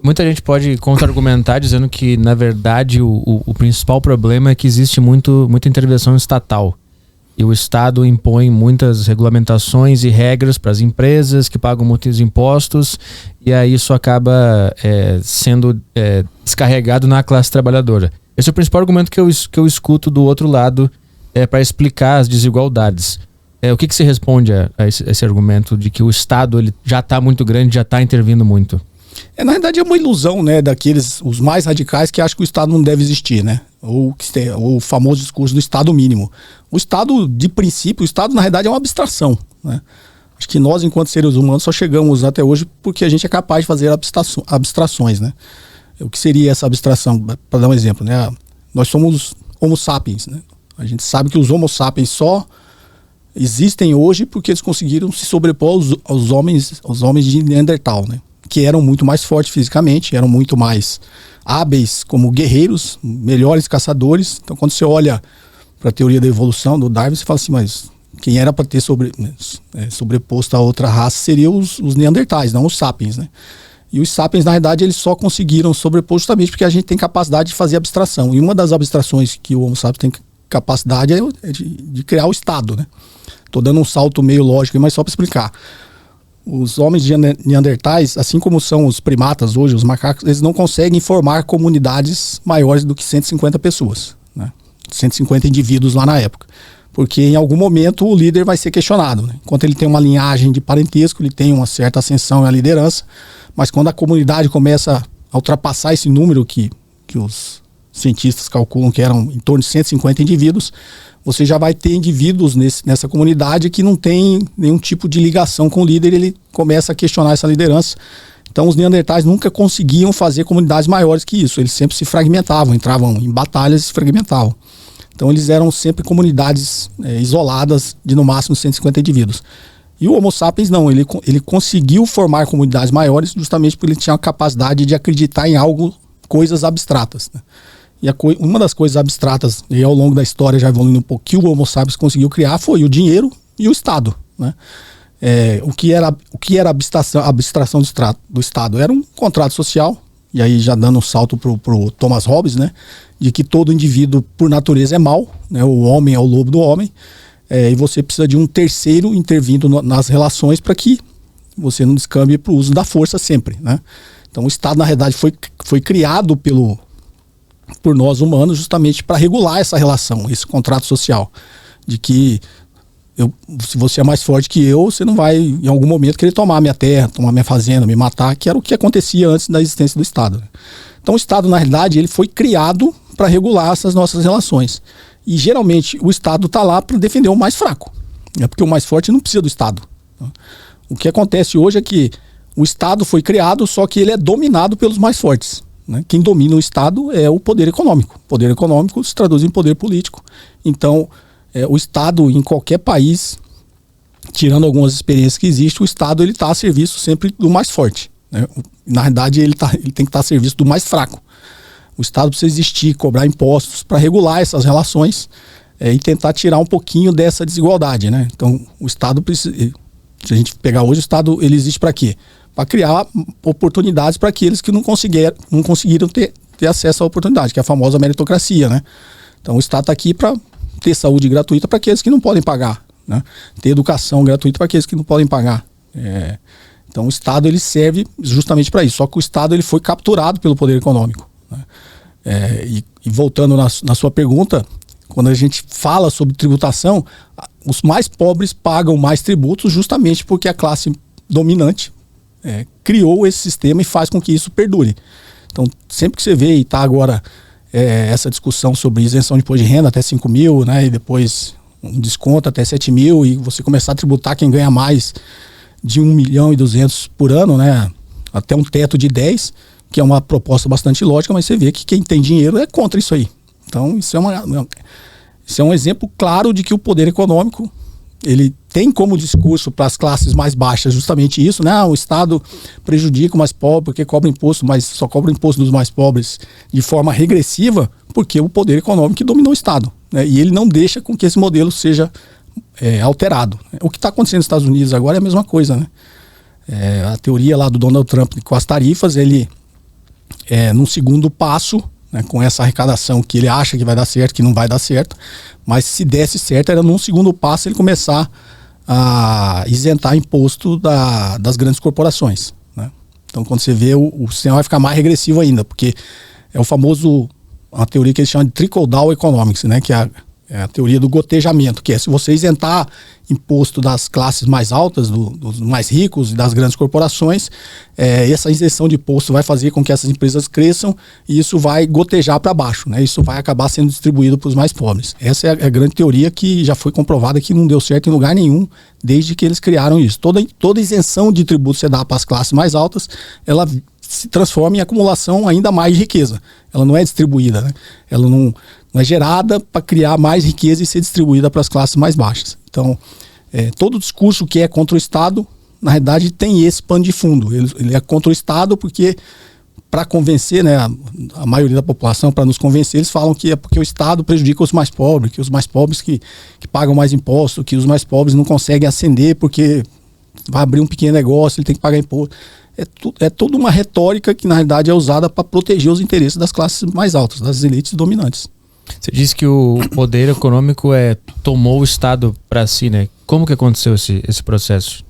Muita gente pode contra-argumentar dizendo que, na verdade, o principal problema é que existe muita intervenção estatal. E o Estado impõe muitas regulamentações e regras para as empresas que pagam muitos impostos, e aí isso acaba sendo descarregado na classe trabalhadora. Esse é o principal argumento que eu escuto do outro lado para explicar as desigualdades. O que você responde a esse argumento de que o Estado ele já está muito grande, já está intervindo muito? Na verdade é uma ilusão, né, daqueles, os mais radicais que acham que o Estado não deve existir, né? Ou o famoso discurso do Estado mínimo. O Estado, de princípio, o Estado na verdade é uma abstração, né? Acho que nós, enquanto seres humanos, só chegamos até hoje porque a gente é capaz de fazer abstrações, né? O que seria essa abstração? Para dar um exemplo, né? Nós somos Homo sapiens, né? A gente sabe que os Homo sapiens só existem hoje porque eles conseguiram se sobrepor aos homens de Neandertal, né? Que eram muito mais fortes fisicamente, eram muito mais hábeis como guerreiros, melhores caçadores. Então, quando você olha para a teoria da evolução do Darwin, você fala assim, mas quem era para ter sobreposto a outra raça seria os Neandertais, não os Sapiens, né? E os Sapiens, na verdade, eles só conseguiram sobrepor justamente porque a gente tem capacidade de fazer abstração. E uma das abstrações que o Homo sapiens tem capacidade é de criar o Estado, né? Estou dando um salto meio lógico, mas só para explicar. Os homens de Neandertais, assim como são os primatas hoje, os macacos, eles não conseguem formar comunidades maiores do que 150 pessoas, né? 150 indivíduos lá na época. Porque em algum momento o líder vai ser questionado, né? Enquanto ele tem uma linhagem de parentesco, ele tem uma certa ascensão à liderança, mas quando a comunidade começa a ultrapassar esse número que os cientistas calculam que eram em torno de 150 indivíduos, você já vai ter indivíduos nessa comunidade que não tem nenhum tipo de ligação com o líder, ele começa a questionar essa liderança. Então os Neandertais nunca conseguiam fazer comunidades maiores que isso, eles sempre se fragmentavam, entravam em batalhas e se fragmentavam. Então eles eram sempre comunidades isoladas de no máximo 150 indivíduos. E o Homo sapiens não, ele conseguiu formar comunidades maiores justamente porque ele tinha a capacidade de acreditar em coisas abstratas, né? E uma das coisas abstratas, e ao longo da história já evoluindo um pouco, que o Homo sapiens conseguiu criar foi o dinheiro e o Estado, né? O que era a abstração do Estado? Era um contrato social, e aí já dando um salto pro Thomas Hobbes, né? De que todo indivíduo por natureza é mau, né? O homem é o lobo do homem, e você precisa de um terceiro intervindo nas relações para que você não descambe para o uso da força sempre, né? Então o Estado na realidade foi criado por nós humanos justamente para regular essa relação, esse contrato social, de que se você é mais forte que eu, você não vai em algum momento querer tomar a minha terra, tomar a minha fazenda, me matar, que era o que acontecia antes da existência do Estado. Então o Estado na realidade ele foi criado para regular essas nossas relações, e geralmente o Estado está lá para defender o mais fraco, porque o mais forte não precisa do Estado. O que acontece hoje é que o Estado foi criado, só que ele é dominado pelos mais fortes, né? Quem domina o Estado é o poder econômico. O poder econômico se traduz em poder político. Então, o Estado em qualquer país, tirando algumas experiências que existem, o Estado está a serviço sempre do mais forte, né? Na verdade, ele tem que estar a serviço do mais fraco. O Estado precisa existir, cobrar impostos para regular essas relações e tentar tirar um pouquinho dessa desigualdade, né? Então, o Estado precisa... Se a gente pegar hoje, o Estado ele existe para quê? Para criar oportunidades para aqueles que não conseguiram ter acesso à oportunidade, que é a famosa meritocracia, né? Então o Estado está aqui para ter saúde gratuita para aqueles que não podem pagar, né? Ter educação gratuita para aqueles que não podem pagar. Então o Estado ele serve justamente para isso, só que o Estado ele foi capturado pelo poder econômico, né? E voltando na sua pergunta, quando a gente fala sobre tributação, os mais pobres pagam mais tributos justamente porque a classe dominante criou esse sistema e faz com que isso perdure. Então, sempre que você vê e está agora essa discussão sobre isenção de imposto de renda até 5 mil, né, e depois um desconto até 7 mil, e você começar a tributar quem ganha mais de 1.200.000 por ano, né, até um teto de 10, que é uma proposta bastante lógica, mas você vê que quem tem dinheiro é contra isso aí. Então, isso é um exemplo claro de que o poder econômico ele tem como discurso para as classes mais baixas justamente isso, né? O Estado prejudica o mais pobre porque cobra imposto, mas só cobra imposto dos mais pobres de forma regressiva porque o poder econômico dominou o Estado, né? E ele não deixa com que esse modelo seja alterado. O que está acontecendo nos Estados Unidos agora é a mesma coisa, né? A teoria lá do Donald Trump com as tarifas, ele num segundo passo, né, com essa arrecadação que ele acha que vai dar certo, que não vai dar certo, mas se desse certo, era num segundo passo ele começar a isentar imposto das grandes corporações, né? Então, quando você vê, o sistema vai ficar mais regressivo ainda, porque é o famoso, uma teoria que eles chamam de trickle-down economics, né, que é a teoria do gotejamento, que é se você isentar imposto das classes mais altas, dos mais ricos e das grandes corporações, essa isenção de imposto vai fazer com que essas empresas cresçam e isso vai gotejar para baixo, né? Isso vai acabar sendo distribuído para os mais pobres. Essa é a grande teoria que já foi comprovada que não deu certo em lugar nenhum desde que eles criaram isso. Toda isenção de tributo que você dá para as classes mais altas, ela se transforma em acumulação ainda mais de riqueza. Ela não é distribuída, né? Ela não é gerada para criar mais riqueza e ser distribuída para as classes mais baixas. Então, todo discurso que é contra o Estado, na realidade, tem esse pano de fundo. Ele é contra o Estado porque, para convencer, né, a maioria da população, para nos convencer, eles falam que é porque o Estado prejudica os mais pobres, que os mais pobres que pagam mais imposto, que os mais pobres não conseguem ascender porque vai abrir um pequeno negócio, ele tem que pagar imposto. É toda uma retórica que, na realidade, é usada para proteger os interesses das classes mais altas, das elites dominantes. Você disse que o poder econômico tomou o Estado para si, né? Como que aconteceu esse processo?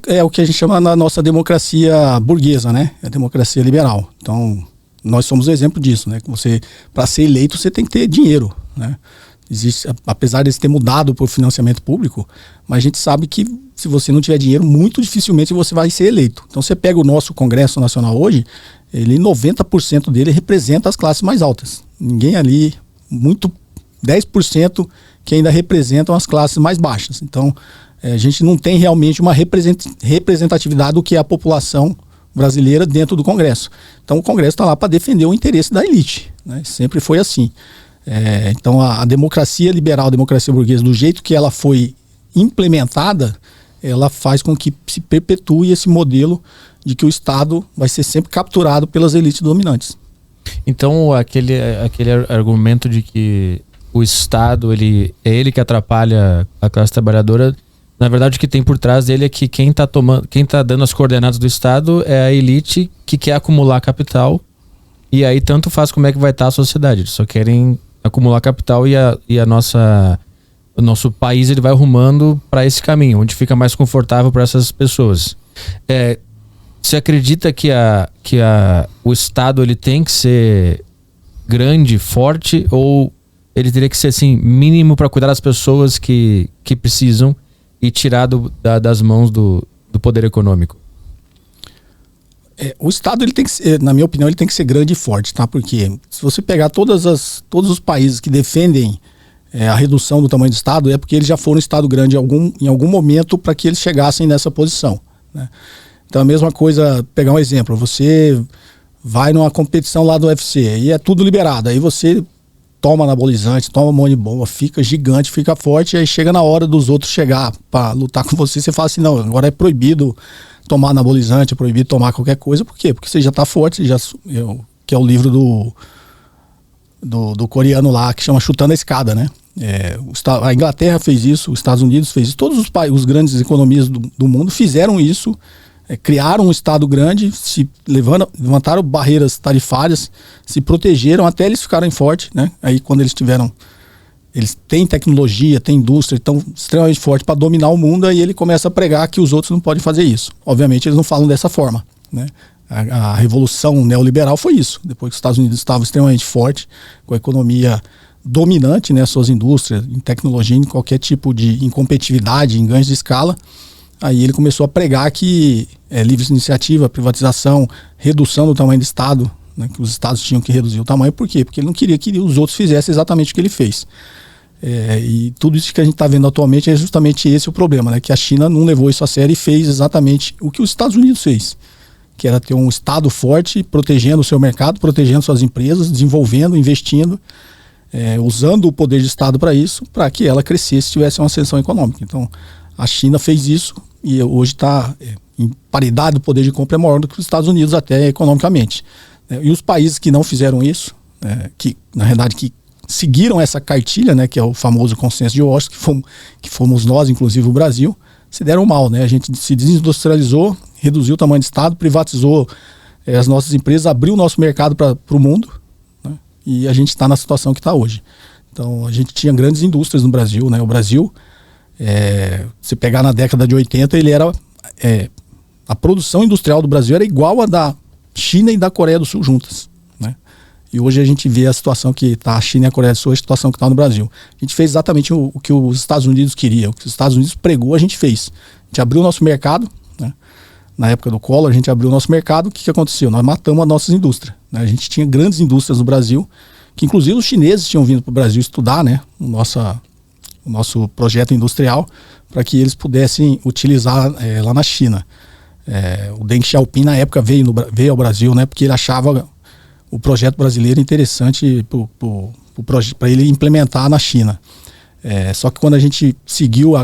É o que a gente chama na nossa democracia burguesa, né? É a democracia liberal. Então, nós somos o exemplo disso, né? Que você, para ser eleito, você tem que ter dinheiro, né? Apesar de ter mudado por financiamento público, mas a gente sabe que se você não tiver dinheiro, muito dificilmente você vai ser eleito. Então, você pega o nosso Congresso Nacional hoje, 90% dele representa as classes mais altas. Ninguém ali, 10% que ainda representam as classes mais baixas. Então, a gente não tem realmente uma representatividade do que é a população brasileira dentro do Congresso. Então, o Congresso está lá para defender o interesse da elite, né? Sempre foi assim. Então, a democracia liberal, a democracia burguesa, do jeito que ela foi implementada, ela faz com que se perpetue esse modelo de que o Estado vai ser sempre capturado pelas elites dominantes. Então, aquele argumento de que o Estado é ele que atrapalha a classe trabalhadora, na verdade o que tem por trás dele é que quem tá dando as coordenadas do Estado é a elite que quer acumular capital, e aí tanto faz como é que vai estar a sociedade. Eles só querem acumular capital e o nosso país ele vai arrumando para esse caminho, onde fica mais confortável para essas pessoas. Você acredita que o Estado ele tem que ser grande, forte, ou ele teria que ser assim, mínimo para cuidar das pessoas que precisam e tirar das mãos do poder econômico? O Estado, ele tem que ser, na minha opinião, ele tem que ser grande e forte, tá? Porque se você pegar todos os países que defendem a redução do tamanho do Estado, é porque eles já foram Estado grande em algum momento para que eles chegassem nessa posição, né? Então, a mesma coisa, pegar um exemplo, você vai numa competição lá do UFC e é tudo liberado, aí você toma anabolizante, toma monobomba, fica gigante, fica forte, aí chega na hora dos outros chegar para lutar com você, você fala assim, não, agora é proibido tomar anabolizante, é proibido tomar qualquer coisa. Por quê? Porque você já está forte, que é o livro do coreano lá, que chama Chutando a Escada, né? A Inglaterra fez isso, os Estados Unidos fez isso, todos os grandes economias do mundo fizeram isso, criaram um Estado grande, levantaram barreiras tarifárias, se protegeram até eles ficarem fortes, né? Aí quando eles têm tecnologia, têm indústria, estão extremamente fortes para dominar o mundo, aí ele começa a pregar que os outros não podem fazer isso. Obviamente eles não falam dessa forma, né? A revolução neoliberal foi isso. Depois que os Estados Unidos estavam extremamente fortes, com a economia dominante, né, suas indústrias, em tecnologia, em qualquer tipo de incompetitividade, em ganhos de escala, aí ele começou a pregar que livre iniciativa, privatização, redução do tamanho do Estado, né, que os Estados tinham que reduzir o tamanho. Por quê? Porque ele não queria que os outros fizessem exatamente o que ele fez. E tudo isso que a gente está vendo atualmente é justamente esse o problema, né, que a China não levou isso a sério e fez exatamente o que os Estados Unidos fez, que era ter um Estado forte, protegendo o seu mercado, protegendo suas empresas, desenvolvendo, investindo, usando o poder de Estado para isso, para que ela crescesse, tivesse uma ascensão econômica. Então, a China fez isso e hoje está em paridade, do poder de compra é maior do que os Estados Unidos até economicamente. E os países que não fizeram isso, que na realidade que seguiram essa cartilha, né, que é o famoso consenso de Washington, que fomos nós, inclusive o Brasil, se deram mal, né? A gente se desindustrializou, reduziu o tamanho do Estado, privatizou as nossas empresas abriu o nosso mercado para o mundo, né? E a gente está na situação que está hoje. Então, a gente tinha grandes indústrias no Brasil, né? O Brasil, se pegar na década de 80, ele era... a produção industrial do Brasil era igual a da China e da Coreia do Sul juntas, né? E hoje a gente vê a situação que está a China e a Coreia do Sul, a situação que está no Brasil. A gente fez exatamente o que os Estados Unidos queriam, o que os Estados Unidos pregou, a gente fez. A gente abriu o nosso mercado, né? Na época do Collor, a gente abriu o nosso mercado. O que aconteceu? Nós matamos as nossas indústrias, né? A gente tinha grandes indústrias no Brasil, que inclusive os chineses tinham vindo para o Brasil estudar, né? O nosso projeto industrial, para que eles pudessem utilizar lá na China. O Deng Xiaoping, na época, veio ao Brasil, né? Porque ele achava o projeto brasileiro interessante para ele implementar na China. Só que quando a gente seguiu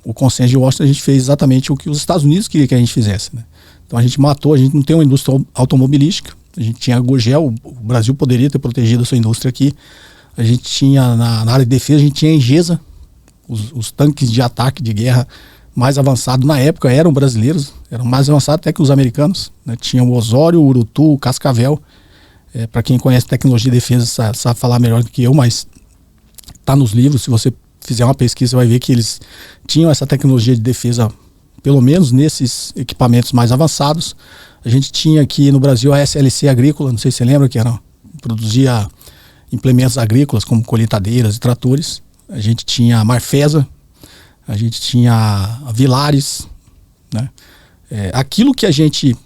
o consenso de Washington, a gente fez exatamente o que os Estados Unidos queriam que a gente fizesse, né? Então a gente não tem uma indústria automobilística, a gente tinha a Gurgel, o Brasil poderia ter protegido a sua indústria aqui. A gente tinha, na área de defesa, a gente tinha a Engesa, os tanques de ataque de guerra mais avançados na época eram brasileiros, eram mais avançados até que os americanos, né? Tinha o Osório, o Urutu, o Cascavel. Para quem conhece tecnologia de defesa sabe falar melhor do que eu, mas está nos livros. Se você fizer uma pesquisa, você vai ver que eles tinham essa tecnologia de defesa, pelo menos nesses equipamentos mais avançados. A gente tinha aqui no Brasil a SLC Agrícola, não sei se você lembra, que produzia implementos agrícolas como colheitadeiras e tratores. A gente tinha a Marfesa, a gente tinha a Vilares, né? Aquilo que a gente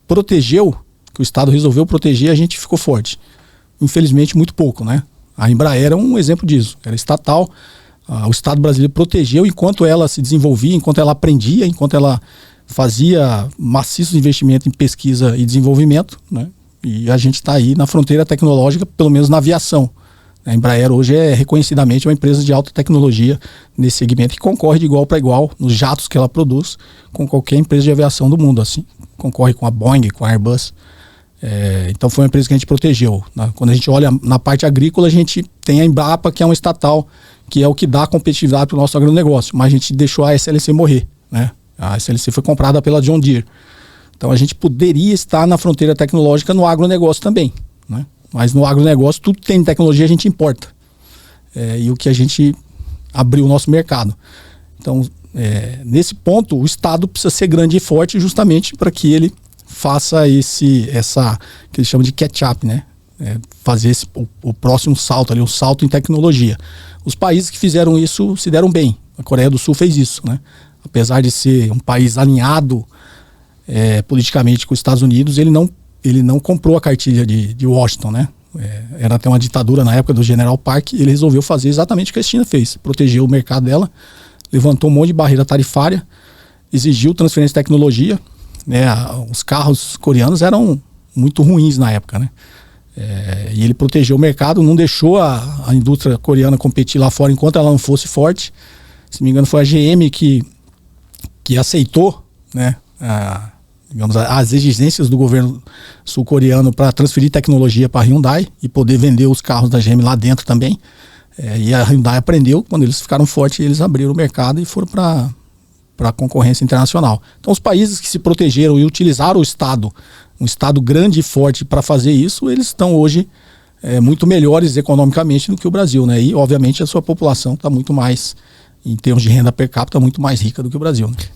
protegeu, que o Estado resolveu proteger, a gente ficou forte. Infelizmente, muito pouco, né? A Embraer é um exemplo disso. Era estatal, o Estado brasileiro protegeu enquanto ela se desenvolvia, enquanto ela aprendia, enquanto ela fazia maciços investimentos em pesquisa e desenvolvimento, né? E a gente está aí na fronteira tecnológica, pelo menos na aviação. A Embraer hoje é reconhecidamente uma empresa de alta tecnologia nesse segmento, que concorre de igual para igual nos jatos que ela produz com qualquer empresa de aviação do mundo, assim. Concorre com a Boeing, com a Airbus. Então foi uma empresa que a gente protegeu, né? Quando a gente olha na parte agrícola, a gente tem a Embrapa, que é um estatal, que é o que dá competitividade para o nosso agronegócio, mas a gente deixou a SLC morrer, né? A SLC foi comprada pela John Deere. Então a gente poderia estar na fronteira tecnológica no agronegócio também, né? Mas no agronegócio, tudo que tem tecnologia, a gente importa. E o que a gente abriu o nosso mercado. Então, nesse ponto, o Estado precisa ser grande e forte justamente para que ele faça essa que eles chamam de catch-up, né? Fazer o próximo salto ali, o salto em tecnologia. Os países que fizeram isso se deram bem. A Coreia do Sul fez isso, né? Apesar de ser um país alinhado politicamente com os Estados Unidos, ele não comprou a cartilha de Washington, né? Era até uma ditadura na época do General Park, e ele resolveu fazer exatamente o que a China fez. Protegeu o mercado dela, levantou um monte de barreira tarifária, exigiu transferência de tecnologia, né? Os carros coreanos eram muito ruins na época, né? E ele protegeu o mercado, não deixou a indústria coreana competir lá fora enquanto ela não fosse forte. Se não me engano, foi a GM que aceitou, né, digamos, as exigências do governo sul-coreano para transferir tecnologia para a Hyundai e poder vender os carros da GM lá dentro também. E a Hyundai aprendeu, quando eles ficaram fortes, eles abriram o mercado e foram para a concorrência internacional. Então os países que se protegeram e utilizaram o Estado, um Estado grande e forte para fazer isso, eles estão hoje muito melhores economicamente do que o Brasil, né? E obviamente a sua população está muito mais, em termos de renda per capita, muito mais rica do que o Brasil, né?